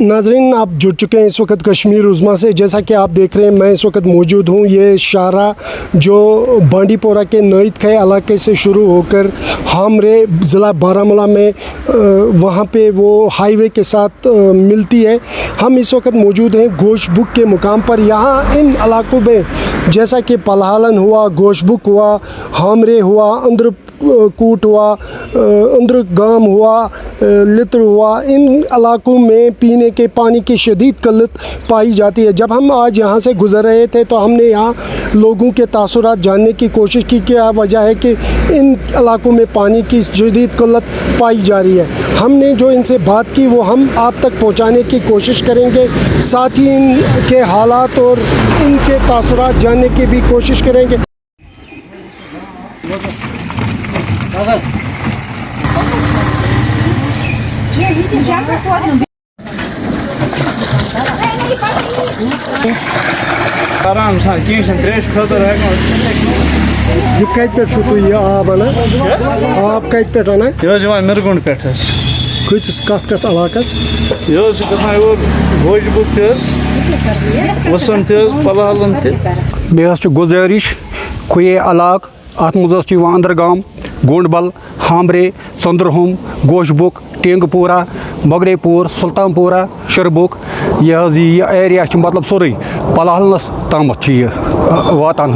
नाजरीन, आप जुड़ चुके हैं इस वक्त कश्मीर उज़्मा से। जैसा कि आप देख रहे हैं, मैं इस वक्त मौजूद हूँ। ये शाहरा जो बांडी पोरा के नईद खे इलाके से शुरू होकर हामरे ज़िला बारामूला में वहाँ पे वो हाईवे के साथ मिलती है। हम इस वक्त मौजूद हैं गोशबुक के मुकाम पर। यहाँ इन इलाकों में जैसा कि पलहालन हुआ, गोशबुक हुआ, हामरे हुआ, अंदर कूट हुआ, अंदर गाम हुआ, लित्र हुआ, इन इलाकों में पीने के पानी की शदीद किल्लत पाई जाती है। जब हम आज यहाँ से गुज़र रहे थे तो हमने यहाँ लोगों के तासुरात जानने की कोशिश की, क्या वजह है कि इन इलाकों में पानी की शदीद किल्लत पाई जा रही है। हमने जो इनसे बात की वो हम आप तक पहुँचाने की कोशिश करेंगे, साथ ही इनके हालात और इनके तासुरात जानने की भी कोशिश करेंगे। आराम सान कह त्रेश खतर ये कत पे ये आब अना आब कत पे अना यह मिरगुंड पे कतिस कत इलाकस यह गसान गोशबुक वसन पलहालन मे गुजारिश खुए इलाक अत मज अंदरगाम गोंडबल हामरे चंद्रहोम गोशबुक टेंगपुरा मगरेपुर सुल्तानपुरा शरबुक यह एरिया मतलब सोरे पलहालनस तम वातान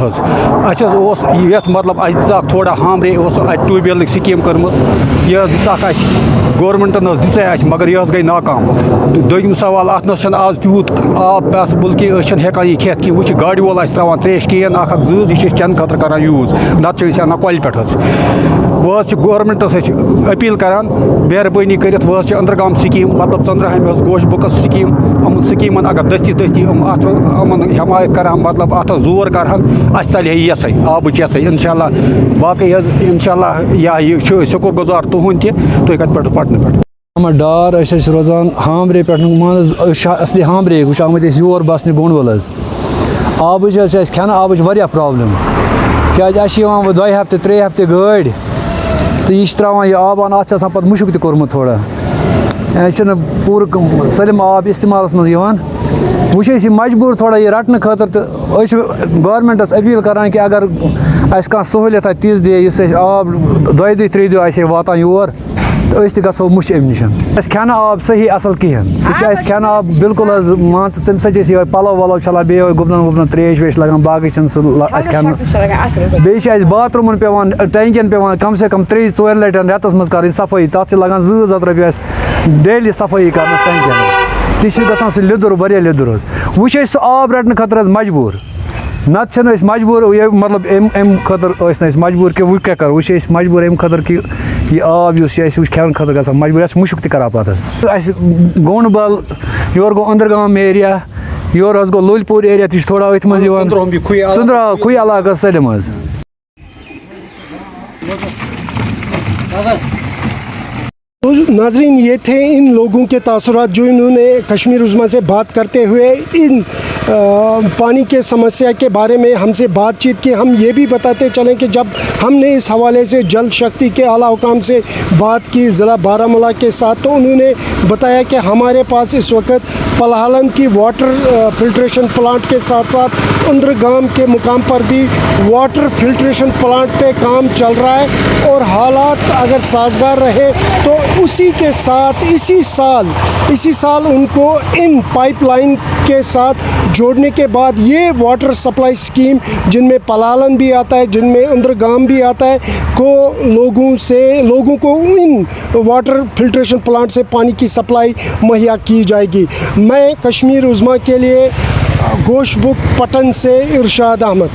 ये मतलब दिख थोड़ा हामरे ट्यूबवेल स्कीम कर्म यह दिख गवर्नमेंटन दिख मगर यह गई नाकाम। दोम सवाल अत आज तूत आब पॉसिबल कि हेकान यह खेत कि वो गाड़ी वोल त्रावान त्रेश कैन अख यह चेन खतर कर यूज नत अना कल पे वह गवर्नमेंटस अपील करान मेहरबानी कर वह अंदरगाम स्कीम मतलब चंद्रहाम गोशबुक स्कीम अमन स्कीमन अगर दस्ती अमन हमायत कर मतलब अत जोर कर चल यस आबच यस इंशाल्लाह बाकी इंशाल्लाह यह शुक्र गुजार तुहद तुम कत पे पटन पे डार रोजान हामरे पे मान असली हामरे वो आमत योर बसने गोंडवल आब खेन आब वारिया प्रॉब्लम क्या वो 2 हफ्ते 3 हफ्ते गाड़ी तो यह त्रावान यह आबान अत पे मुशक तोर्मुत थोड़ा यह पूर सलम आब इस्तेमाल मज वो मजबूर थोड़ा यह रटने खतर तो गवर्नमेंटस अपील करान कि अगर कह सहूलियत तीस दे इस आब 2-3 दह वातान योर तो गो मुश अम निश खेन आब सही असल कहें सह खेन आब बिल्कुल मान तम सह पलो वलो चलान बे गुपन वुपन त्रेश वेश लगान बाकी खेन बे बाथरूमन पेवान टैंकियन पेवान कम से कम 3-4 लटन रेतस मज कर सफाई तथ लगान 2000 रुपये डेली सफाई कर टैंकियन तह सह लिदुर वारिया लिदुर वो सह आब रटने खतर मजबूर नत मजबूर मतलब अम खतर मजबूर कि वो क्या कर वो मजबूर अम खतर कि यह आब खेन खतर ग मजबूर मुशक तक पे गोंडबल योर गो अंदरगाम एरिया योर गो लोलपुर एरिया तह थोड़ा अथ मज चंद्रा खुई इलाका सलम तो नाजरीन, ये थे इन लोगों के तासुरात जो इन्होंने कश्मीर उज़्मा से बात करते हुए इन पानी के समस्या के बारे में हमसे बातचीत की। हम ये भी बताते चलें कि जब हमने इस हवाले से जल शक्ति के आला हुकाम से बात की ज़िला बारामूला के साथ, तो उन्होंने बताया कि हमारे पास इस वक्त पलहालन की वाटर फिल्ट्रेशन प्लांट के साथ साथ अंदरगाम के मुकाम पर भी वाटर फिल्ट्रेशन प्लांट पे काम चल रहा है और हालात अगर साजगार रहे तो उसी के साथ इसी साल उनको इन पाइपलाइन के साथ जोड़ने के बाद ये वाटर सप्लाई स्कीम जिनमें पलहालन भी आता है, जिनमें अंदरगाम भी आता है, को लोगों को इन वाटर फिल्ट्रेशन प्लांट से पानी की सप्लाई मुहैया की जाएगी। मैं कश्मीर उज़्मा के लिए गोशबुक पटन से इरशाद अहमद।